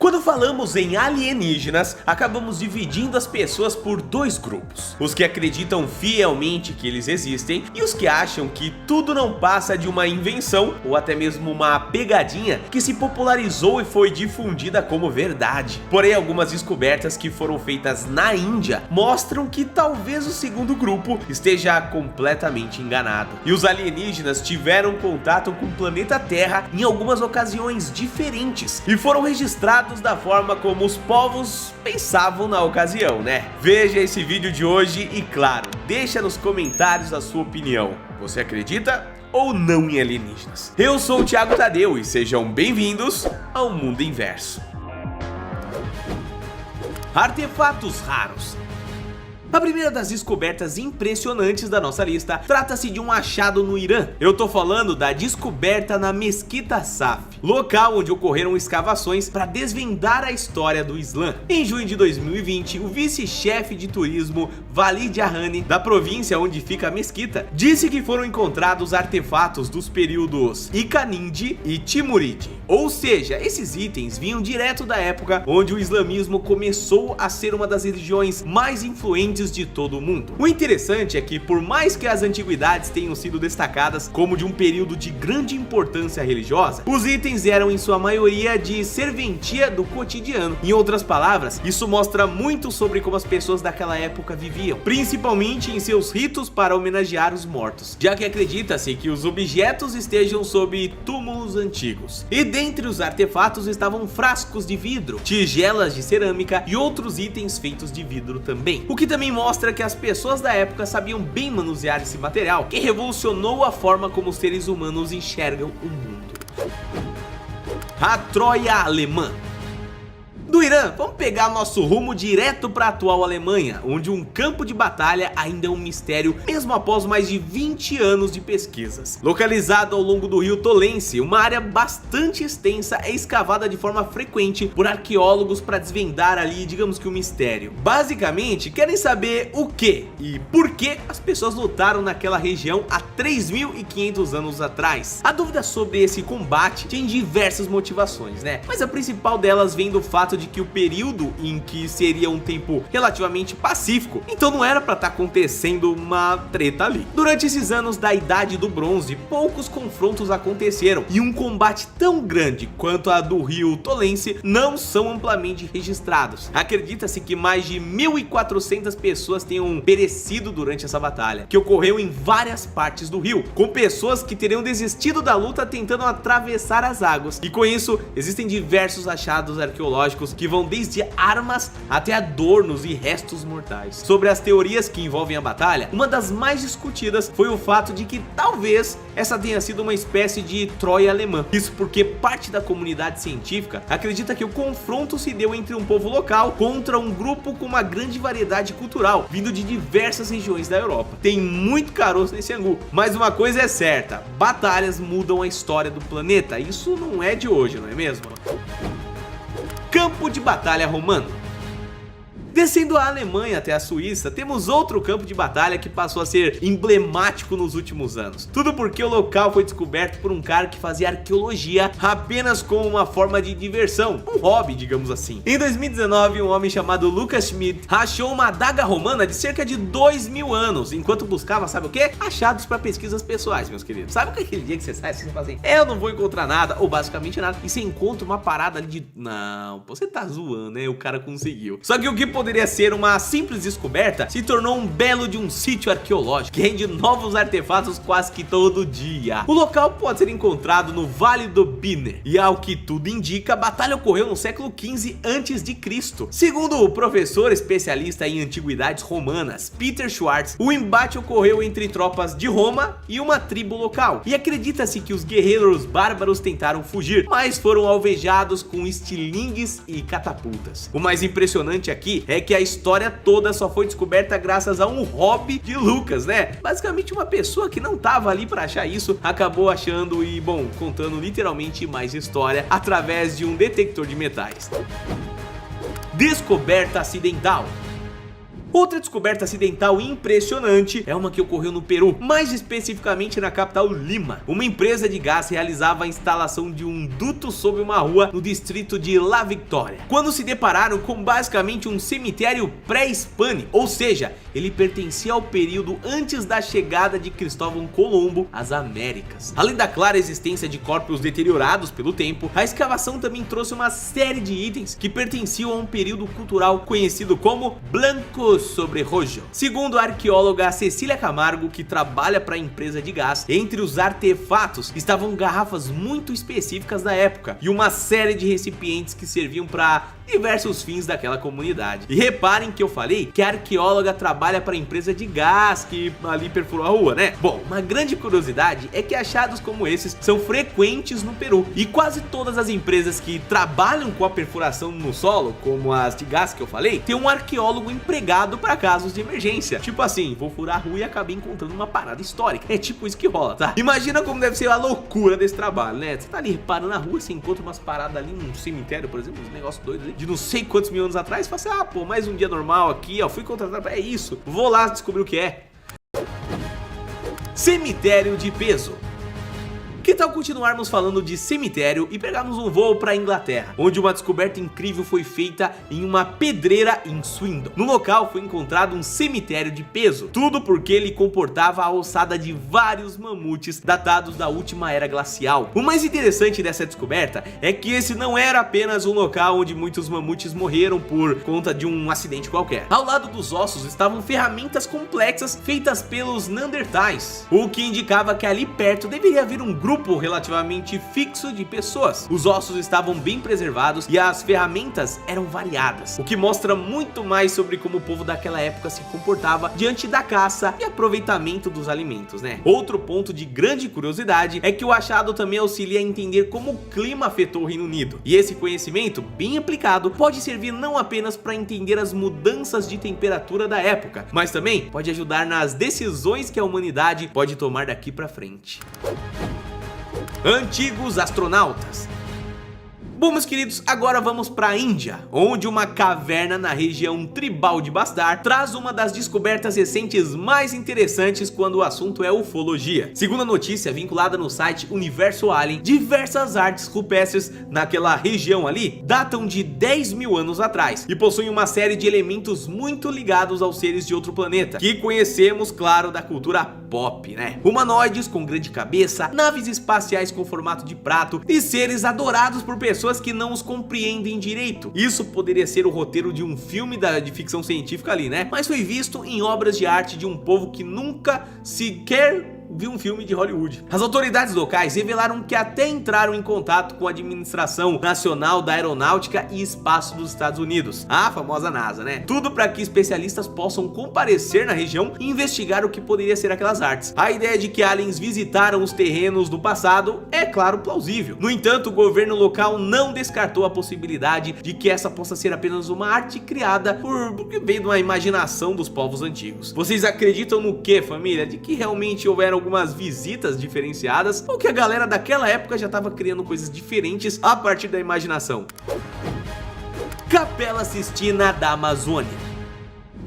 Quando falamos em alienígenas, acabamos dividindo as pessoas por dois grupos: os que acreditam fielmente que eles existem e os que acham que tudo não passa de uma invenção ou até mesmo uma pegadinha que se popularizou e foi difundida como verdade. Porém, algumas descobertas que foram feitas na Índia mostram que talvez o segundo grupo esteja completamente enganado. E os alienígenas tiveram contato com o planeta Terra em algumas ocasiões diferentes e foram registrados da forma como os povos pensavam na ocasião, né? Veja esse vídeo de hoje e, claro, deixa nos comentários a sua opinião. Você acredita ou não em alienígenas? Eu sou o Thiago Tadeu e sejam bem-vindos ao Mundo Inverso. Artefatos raros. A primeira das descobertas impressionantes da nossa lista trata-se de um achado no Irã. Eu tô falando da descoberta na Mesquita Saf, local onde ocorreram escavações para desvendar a história do Islã. Em junho de 2020, o vice-chefe de turismo Walid Jahani, da província onde fica a mesquita, disse que foram encontrados artefatos dos períodos Icanindi e Timuride. Ou seja, esses itens vinham direto da época onde o islamismo começou a ser uma das religiões mais influentes de todo o mundo. O interessante é que, por mais que as antiguidades tenham sido destacadas como de um período de grande importância religiosa, os itens eram em sua maioria de serventia do cotidiano. Em outras palavras, isso mostra muito sobre como as pessoas daquela época viviam, principalmente em seus ritos para homenagear os mortos, já que acredita-se que os objetos estejam sob túmulos antigos. E dentre os artefatos estavam frascos de vidro, tigelas de cerâmica e outros itens feitos de vidro também, o que também mostra que as pessoas da época sabiam bem manusear esse material, que revolucionou a forma como os seres humanos enxergam o mundo. A Troia Alemã. Do Irã, vamos pegar nosso rumo direto para a atual Alemanha, onde um campo de batalha ainda é um mistério mesmo após mais de 20 anos de pesquisas. Localizado ao longo do rio Tolense, uma área bastante extensa é escavada de forma frequente por arqueólogos para desvendar ali, digamos que um mistério. Basicamente, querem saber o que e por que as pessoas lutaram naquela região há 3.500 anos atrás. A dúvida sobre esse combate tem diversas motivações, né? Mas a principal delas vem do fato de que o período em que seria um tempo relativamente pacífico, então não era para estar acontecendo uma treta ali. Durante esses anos da Idade do Bronze, poucos confrontos aconteceram e um combate tão grande quanto a do rio Tolense não são amplamente registrados. Acredita-se que mais de 1.400 pessoas tenham perecido durante essa batalha, que ocorreu em várias partes do rio, com pessoas que teriam desistido da luta tentando atravessar as águas. E com isso, existem diversos achados arqueológicos que vão desde armas até adornos e restos mortais. Sobre as teorias que envolvem a batalha, uma das mais discutidas foi o fato de que talvez essa tenha sido uma espécie de Troia alemã. Isso porque parte da comunidade científica acredita que o confronto se deu entre um povo local contra um grupo com uma grande variedade cultural, vindo de diversas regiões da Europa. Tem muito caroço nesse angu, mas uma coisa é certa: batalhas mudam a história do planeta. Isso não é de hoje, não é mesmo? Campo de batalha romano. Descendo a Alemanha até a Suíça, temos outro campo de batalha que passou a ser emblemático nos últimos anos. Tudo porque o local foi descoberto por um cara que fazia arqueologia apenas como uma forma de diversão, um hobby, digamos assim. Em 2019, um homem chamado Lucas Schmidt achou uma adaga romana de cerca de 2.000 anos, enquanto buscava, sabe o que? Achados para pesquisas pessoais, meus queridos. Sabe aquele dia que você sai e você fala assim, eu não vou encontrar nada, ou basicamente nada, e você encontra uma parada ali de, não, você tá zoando, né? O cara conseguiu. Só que o que poderia ser uma simples descoberta se tornou um belo de um sítio arqueológico que rende novos artefatos quase que todo dia. O local pode ser encontrado no Vale do Biner e, ao que tudo indica, a batalha ocorreu no século XV a.C. Segundo o professor especialista em antiguidades romanas Peter Schwartz, o embate ocorreu entre tropas de Roma e uma tribo local, e acredita-se que os guerreiros bárbaros tentaram fugir, mas foram alvejados com estilingues e catapultas. O mais impressionante aqui é que a história toda só foi descoberta graças a um hobby de Lucas, né? Basicamente uma pessoa que não tava ali para achar isso, acabou achando e, bom, contando literalmente mais história através de um detector de metais. Descoberta acidental. Outra descoberta acidental impressionante é uma que ocorreu no Peru, mais especificamente na capital Lima. Uma empresa de gás realizava a instalação de um duto sob uma rua no distrito de La Victoria, quando se depararam com basicamente um cemitério pré-hispânico, ou seja, ele pertencia ao período antes da chegada de Cristóvão Colombo às Américas. Além da clara existência de corpos deteriorados pelo tempo, a escavação também trouxe uma série de itens que pertenciam a um período cultural conhecido como Blanco sobre Rojo. Segundo a arqueóloga Cecília Camargo, que trabalha para a empresa de gás, entre os artefatos estavam garrafas muito específicas da época e uma série de recipientes que serviam para diversos fins daquela comunidade. E reparem que eu falei que a arqueóloga trabalha para a empresa de gás que ali perfurou a rua, né? Bom, uma grande curiosidade é que achados como esses são frequentes no Peru e quase todas as empresas que trabalham com a perfuração no solo, como as de gás que eu falei, tem um arqueólogo empregado para casos de emergência. Tipo assim, vou furar a rua e acabei encontrando uma parada histórica. É tipo isso que rola, tá? Imagina como deve ser a loucura desse trabalho, né? Você tá ali reparando na rua, você encontra umas paradas ali num cemitério, por exemplo, uns negócios doidos ali, de não sei quantos mil anos atrás, e fala assim, ah, pô, mais um dia normal aqui, ó, fui contratado pra... É isso, vou lá descobrir o que é. Cemitério de peso. Que tal continuarmos falando de cemitério e pegarmos um voo para a Inglaterra, onde uma descoberta incrível foi feita em uma pedreira em Swindon. No local foi encontrado um cemitério de peso, tudo porque ele comportava a ossada de vários mamutes datados da última era glacial. O mais interessante dessa descoberta é que esse não era apenas um local onde muitos mamutes morreram por conta de um acidente qualquer. Ao lado dos ossos estavam ferramentas complexas feitas pelos Neandertais, o que indicava que ali perto deveria haver um grupo relativamente fixo de pessoas. Os ossos estavam bem preservados e as ferramentas eram variadas, o que mostra muito mais sobre como o povo daquela época se comportava diante da caça e aproveitamento dos alimentos, né? Outro ponto de grande curiosidade é que o achado também auxilia a entender como o clima afetou o Reino Unido. E esse conhecimento, bem aplicado, pode servir não apenas para entender as mudanças de temperatura da época, mas também pode ajudar nas decisões que a humanidade pode tomar daqui para frente. Antigos astronautas. Bom, meus queridos, agora vamos para a Índia, onde uma caverna na região tribal de Bastar traz uma das descobertas recentes mais interessantes quando o assunto é ufologia. Segundo a notícia vinculada no site Universo Alien, diversas artes rupestres naquela região ali datam de 10 mil anos atrás e possuem uma série de elementos muito ligados aos seres de outro planeta, que conhecemos, claro, da cultura pop, né? Humanoides com grande cabeça, naves espaciais com formato de prato e seres adorados por pessoas que não os compreendem direito. Isso poderia ser o roteiro de um filme de ficção científica ali, né? Mas foi visto em obras de arte de um povo que nunca sequer viu um filme de Hollywood. As autoridades locais revelaram que até entraram em contato com a Administração Nacional da Aeronáutica e Espaço dos Estados Unidos, a famosa NASA, né? Tudo para que especialistas possam comparecer na região e investigar o que poderia ser aquelas artes. A ideia de que aliens visitaram os terrenos do passado é, claro, plausível. No entanto, o governo local não descartou a possibilidade de que essa possa ser apenas uma arte criada porque veio de uma imaginação dos povos antigos. Vocês acreditam no que, família? De que realmente houveram algumas visitas diferenciadas ou que a galera daquela época já estava criando coisas diferentes a partir da imaginação? Capela Sistina da Amazônia.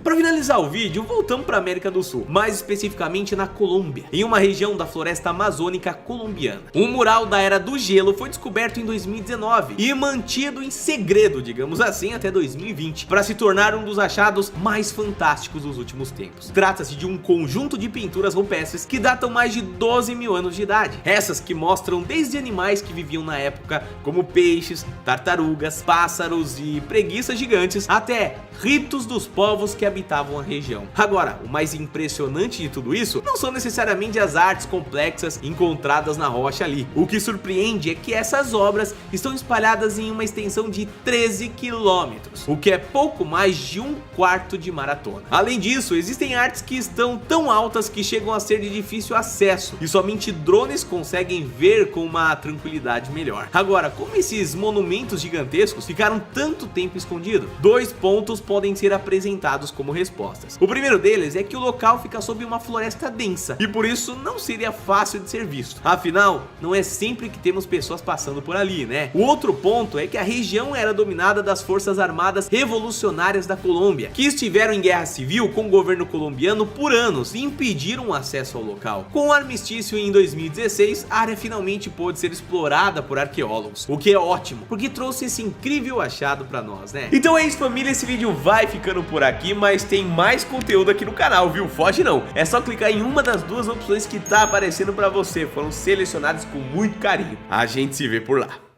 Para finalizar o vídeo, voltamos para a América do Sul, mais especificamente na Colômbia, em uma região da floresta amazônica colombiana. Um mural da Era do Gelo foi descoberto em 2019 e mantido em segredo, digamos assim, até 2020, para se tornar um dos achados mais fantásticos dos últimos tempos. Trata-se de um conjunto de pinturas rupestres que datam mais de 12 mil anos de idade. Essas que mostram desde animais que viviam na época, como peixes, tartarugas, pássaros e preguiças gigantes, até ritos dos povos que habitavam a região. Agora, o mais impressionante de tudo isso não são necessariamente as artes complexas encontradas na rocha ali. O que surpreende é que essas obras estão espalhadas em uma extensão de 13 quilômetros, o que é pouco mais de um quarto de maratona. Além disso, existem artes que estão tão altas que chegam a ser de difícil acesso e somente drones conseguem ver com uma tranquilidade melhor. Agora, como esses monumentos gigantescos ficaram tanto tempo escondidos? Dois pontos podem ser apresentados como respostas. O primeiro deles é que o local fica sob uma floresta densa e por isso não seria fácil de ser visto. Afinal, não é sempre que temos pessoas passando por ali, né? O outro ponto é que a região era dominada das forças armadas revolucionárias da Colômbia, que estiveram em guerra civil com o governo colombiano por anos e impediram o acesso ao local. Com o armistício em 2016, a área finalmente pôde ser explorada por arqueólogos, o que é ótimo, porque trouxe esse incrível achado pra nós, né? Então é isso, família, esse vídeo vai ficando por aqui, mas tem mais conteúdo aqui no canal, viu? Foge não, é só clicar em uma das duas opções que tá aparecendo pra você, foram selecionadas com muito carinho. A gente se vê por lá.